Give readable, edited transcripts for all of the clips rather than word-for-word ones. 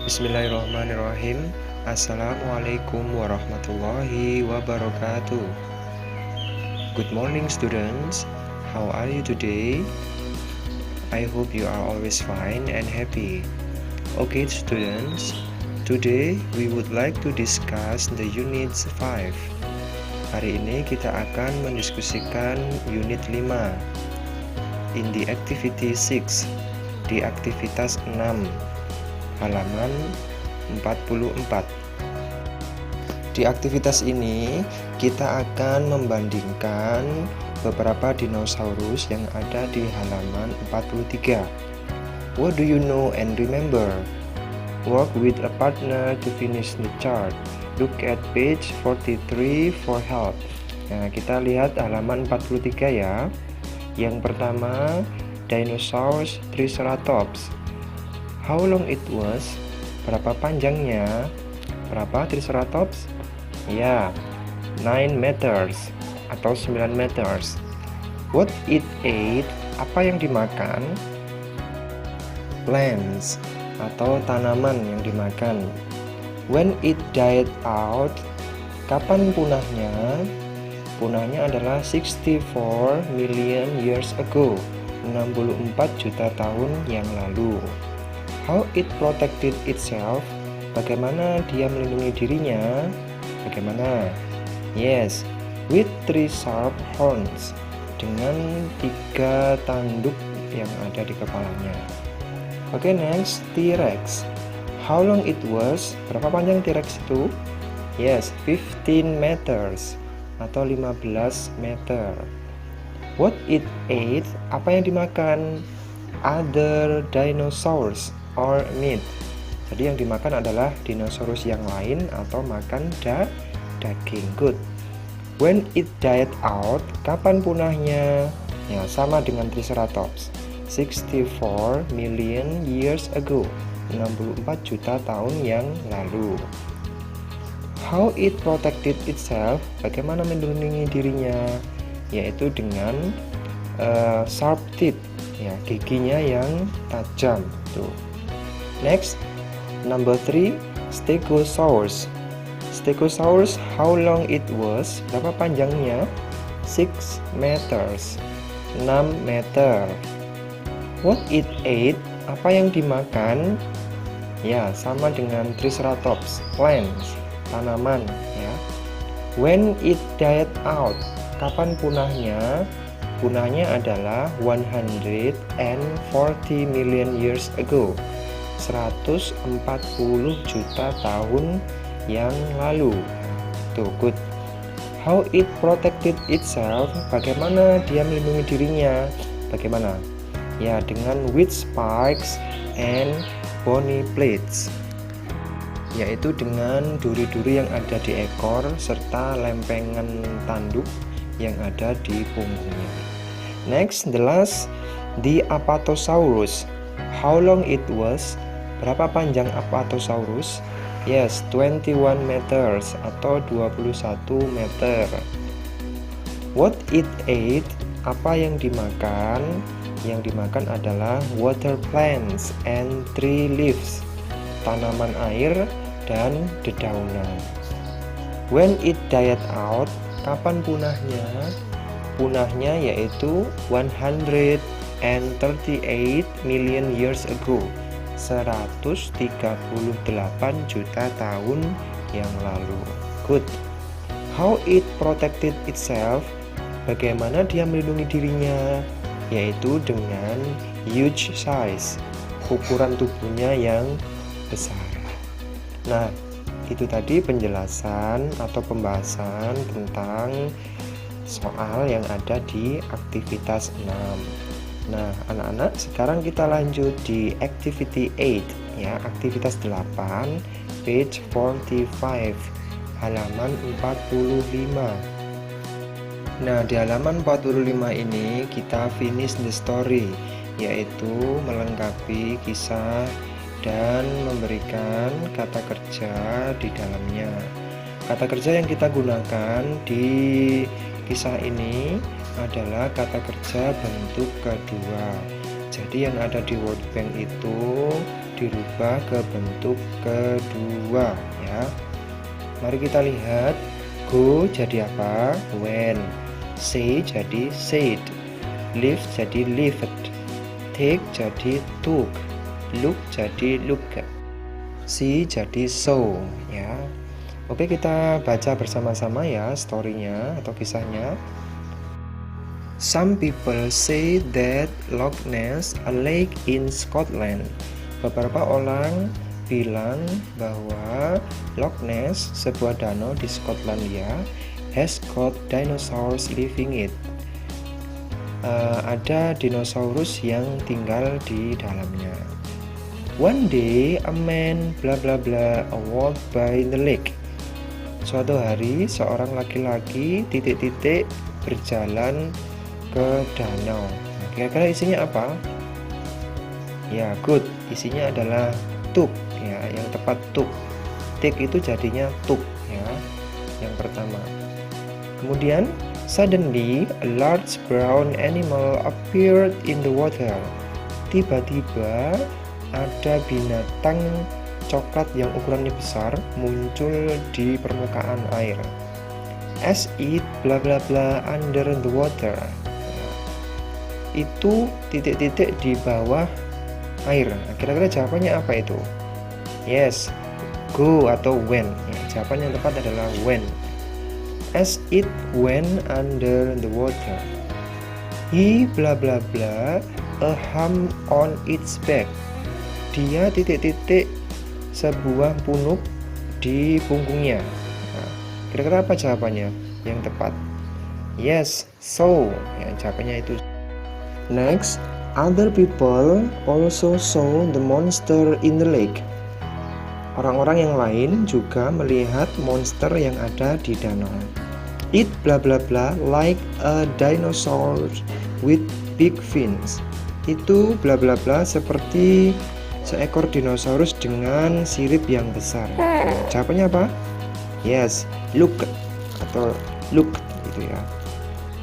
Bismillahirrahmanirrahim. Assalamualaikum warahmatullahi wabarakatuh. Good morning students. How are you today? I hope you are always fine and happy. Okay students, today we would like to discuss the unit 5. Hari ini kita akan mendiskusikan unit 5 in the activity 6, di aktivitas 6, halaman 44. Di aktivitas ini kita akan membandingkan beberapa dinosaurus yang ada di halaman 43. What do you know and remember? Work with a partner to finish the chart. Look at page 43 for help. Nah, kita lihat halaman 43 ya. Yang pertama, dinosaurus Triceratops. How long it was? Berapa panjangnya? Berapa Triceratops? Ya, 9 meters atau 9 meters. What it ate? Apa yang dimakan? Plants atau tanaman yang dimakan. When it died out? Kapan punahnya? Punahnya adalah 64 million years ago, 64 juta tahun yang lalu. How it protected itself? Bagaimana dia melindungi dirinya? Bagaimana? Yes, with 3 sharp horns. Dengan 3 tanduk yang ada di kepalanya. Oke, next, T-Rex. How long it was? Berapa panjang T-Rex itu? Yes, 15 meters atau 15 meter. What it ate? Apa yang dimakan? Other dinosaurs or meat. Jadi yang dimakan adalah dinosaurus yang lain atau makan daging. Good. When it died out, kapan punahnya? Ya, sama dengan Triceratops. 64 million years ago, 64 juta tahun yang lalu. How it protected itself? Bagaimana melindungi dirinya? Yaitu dengan sharp teeth, ya, giginya yang tajam. Tuh. Next, number 3, Stegosaurus. Stegosaurus, how long it was? Berapa panjangnya? 6 meters, 6 meter. What it ate? Apa yang dimakan? Ya, sama dengan Triceratops, plants, tanaman, ya. When it died out? Kapan punahnya? Punahnya adalah 140 million years ago, 140 juta tahun yang lalu. Tuh, good. How it protected itself? Bagaimana dia melindungi dirinya? Bagaimana? Ya, dengan with spikes and bony plates, yaitu dengan duri-duri yang ada di ekor serta lempengan tanduk yang ada di punggungnya. Next, the last, the Apatosaurus. How long it was? Berapa panjang Apatosaurus? Yes, 21 meters atau 21 meter. What it ate? Apa yang dimakan? Yang dimakan adalah water plants and tree leaves, tanaman air dan dedaunan. When it died out? Kapan punahnya? Punahnya yaitu 138 million years ago, 138 juta tahun yang lalu. Good. How it protected itself? Bagaimana dia melindungi dirinya? Yaitu dengan huge size, ukuran tubuhnya yang besar. Nah, itu tadi penjelasan atau pembahasan tentang soal yang ada di aktivitas 6. Nah, anak-anak, sekarang kita lanjut di activity 8, ya, aktivitas 8, page 45, halaman 45. Nah, di halaman 45 ini kita finish the story, yaitu melengkapi kisah dan memberikan kata kerja di dalamnya. Kata kerja yang kita gunakan di kisah ini adalah kata kerja bentuk kedua. Jadi yang ada di World Bank itu dirubah ke bentuk kedua ya. Mari kita lihat. Go jadi apa? Went. Say jadi said. Live jadi lived. Take jadi took. Look jadi looked. See jadi saw ya. Oke, kita baca bersama-sama ya story-nya atau kisahnya. Some people say that Loch Ness, a lake in Scotland. Beberapa orang bilang bahwa Loch Ness, sebuah danau di Skotlandia, has got dinosaurs living it. Ada dinosaurus yang tinggal di dalamnya. One day, a man bla bla bla walked by the lake. Suatu hari, seorang laki-laki titik-titik berjalan ke danau. Kira-kira isinya apa? Ya, good. Isinya adalah tuk ya, yang tepat tuk. Take itu jadinya tuk ya, yang pertama. Kemudian suddenly a large brown animal appeared in the water. Tiba-tiba ada binatang coklat yang ukurannya besar muncul di permukaan air. As it bla bla bla under the water. Itu titik-titik di bawah air. Kira-kira jawabannya apa itu? Yes, go atau went. Jawaban yang tepat adalah went. As it went under the water, he bla bla bla a hump on its back. Dia titik-titik sebuah punuk di punggungnya. Kira-kira apa jawabannya yang tepat? Yes, so. Ya, jawabannya itu. Next, other people also saw the monster in the lake. Orang-orang yang lain juga melihat monster yang ada di danau. It bla bla bla like a dinosaur with big fins. Itu bla bla bla seperti seekor dinosaurus dengan sirip yang besar. Jawabannya apa? Yes, look atau look gitu ya.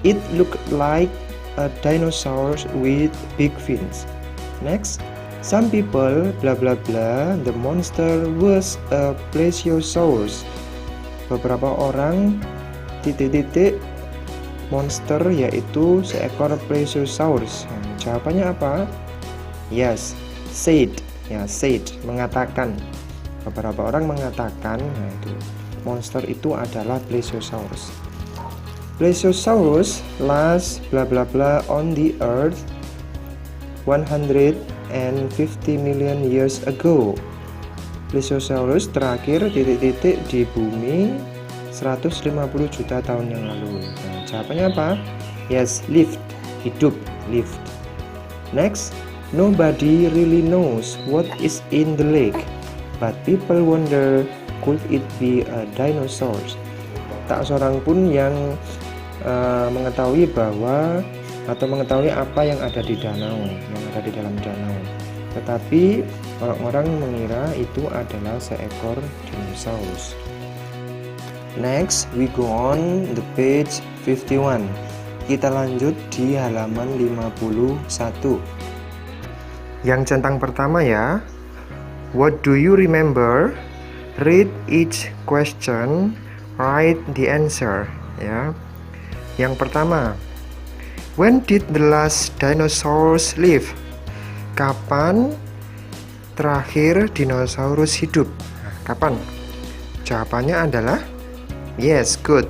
It looked like a dinosaur with big fins. Next, some people bla bla bla the monster was a plesiosaurus. Beberapa orang titik-titik monster yaitu seekor plesiosaurus. Jawabannya apa? Yes, said. Ya, said mengatakan. Beberapa orang mengatakan, nah itu monster itu adalah plesiosaurus. Plesiosaurus last bla bla bla on the earth 150 million years ago. Plesiosaurus terakhir titik-titik di bumi 150 juta tahun yang lalu. Nah, jawabannya apa? Yes, lived, hidup, lived. Next, nobody really knows what is in the lake, but people wonder could it be a dinosaur. Tak seorang pun yang mengetahui bahwa atau mengetahui apa yang ada di danau, yang ada di dalam danau. Tetapi orang-orang mengira itu adalah seekor dinosaurus. Next, we go on the page 51. Kita lanjut di halaman 51. Yang centang pertama ya. What do you remember? Read each question, write the answer ya. Yang pertama, when did the last dinosaurs live? Kapan terakhir dinosaurus hidup? Kapan? Jawabannya adalah yes, good.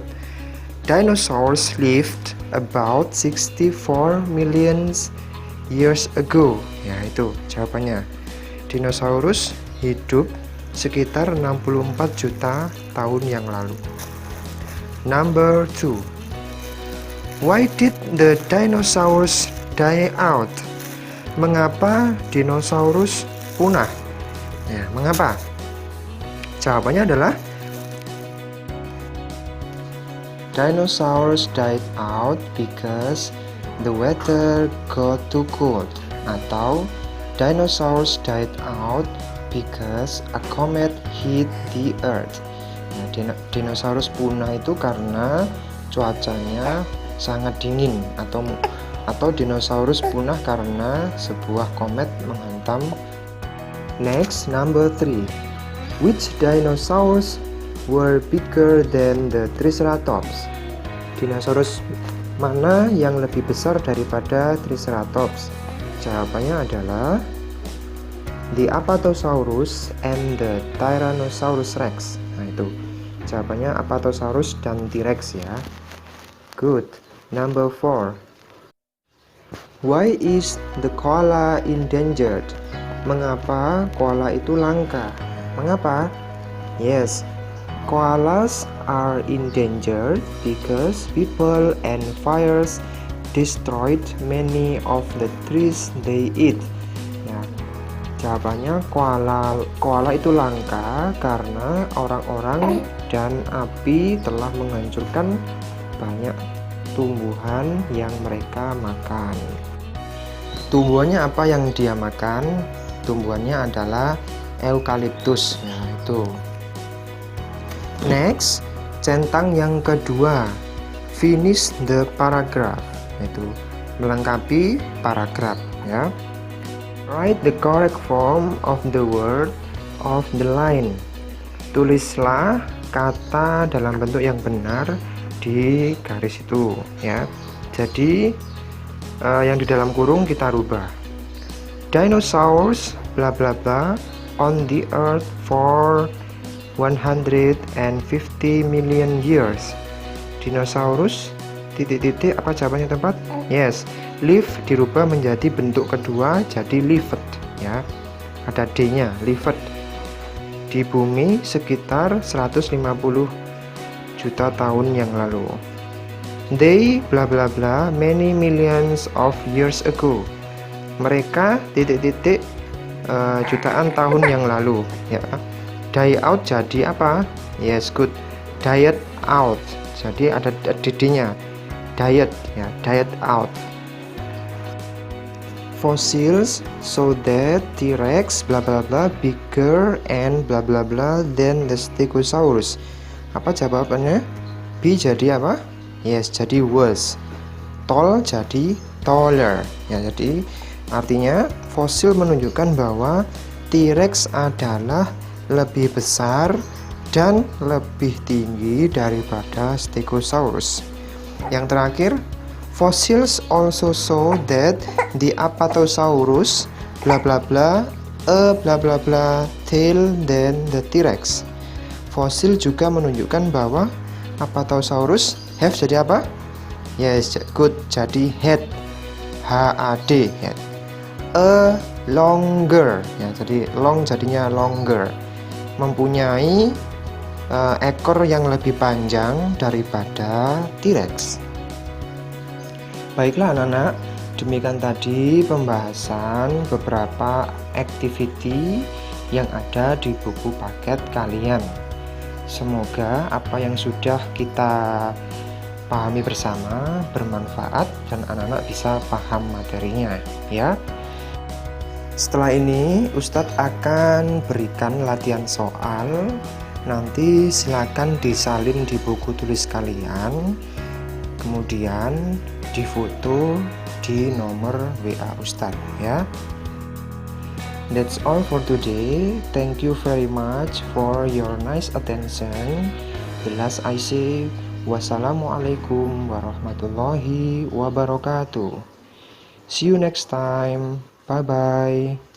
Dinosaurs lived about 64 million years ago. Ya, itu jawabannya. Dinosaurus hidup sekitar 64 juta tahun yang lalu. Number 2. Why did the dinosaurs die out? Mengapa dinosaurus punah? Ya, mengapa? Jawabannya adalah dinosaurs died out because the weather got too cold, atau dinosaurs died out because a comet hit the earth. Nah, dinosaurus punah itu karena cuacanya sangat dingin, atau dinosaurus punah karena sebuah komet menghantam Next, number 3. Which dinosaurs were bigger than the Triceratops? Dinosaurus mana yang lebih besar daripada Triceratops? Jawabannya adalah the Apatosaurus and the Tyrannosaurus Rex. Nah itu jawabannya Apatosaurus dan T-Rex ya. Good. Number 4. Why is the koala endangered? Mengapa koala itu langka? Mengapa? Yes, koalas are endangered because people and fires destroyed many of the trees they eat. Ya, jawabannya koala itu langka karena orang-orang dan api telah menghancurkan banyak tumbuhan yang mereka makan. Tumbuhannya apa yang dia makan? Tumbuhannya adalah eukaliptus. Ya, itu. Next, centang yang kedua. Finish the paragraph. Itu melengkapi paragraf ya. Write the correct form of the word of the line. Tulislah kata dalam bentuk yang benar di garis itu ya. Jadi yang di dalam kurung kita rubah. Dinosaurs bla bla bla on the earth for 150 million years. Dinosaurus titik-titik apa jawabannya tepat? Yes, live dirubah menjadi bentuk kedua jadi lived ya. Ada D-nya, lived. Di bumi sekitar 150 juta tahun yang lalu. They bla bla bla many millions of years ago. Mereka titik-titik jutaan tahun yang lalu ya. Die out jadi apa? Yes, good. Diet out. Jadi ada didinya. Diet ya, diet out. Fossils so that T-Rex bla bla bla bigger and bla bla bla than the Stegosaurus. Apa jawabannya? B jadi apa? Yes, jadi worse. Tall jadi taller. Ya, jadi artinya fosil menunjukkan bahwa T-Rex adalah lebih besar dan lebih tinggi daripada Stegosaurus. Yang terakhir, fossils also show that the Apatosaurus bla bla bla a bla bla bla tail than the T-Rex. Fosil juga menunjukkan bahwa Apatosaurus have jadi apa? Yes, good. Jadi head, H-A-D, head. A longer, ya. Jadi long jadinya longer. Mempunyai ekor yang lebih panjang daripada T-Rex. Baiklah anak-anak, demikian tadi pembahasan beberapa activity yang ada di buku paket kalian. Semoga apa yang sudah kita pahami bersama bermanfaat dan anak-anak bisa paham materinya ya. Setelah ini Ustadz akan berikan latihan soal. Nanti silakan disalin di buku tulis kalian, kemudian difoto di nomor WA Ustadz ya. That's all for today. Thank you very much for your nice attention. The last I say, wassalamualaikum warahmatullahi wabarakatuh. See you next time. Bye bye.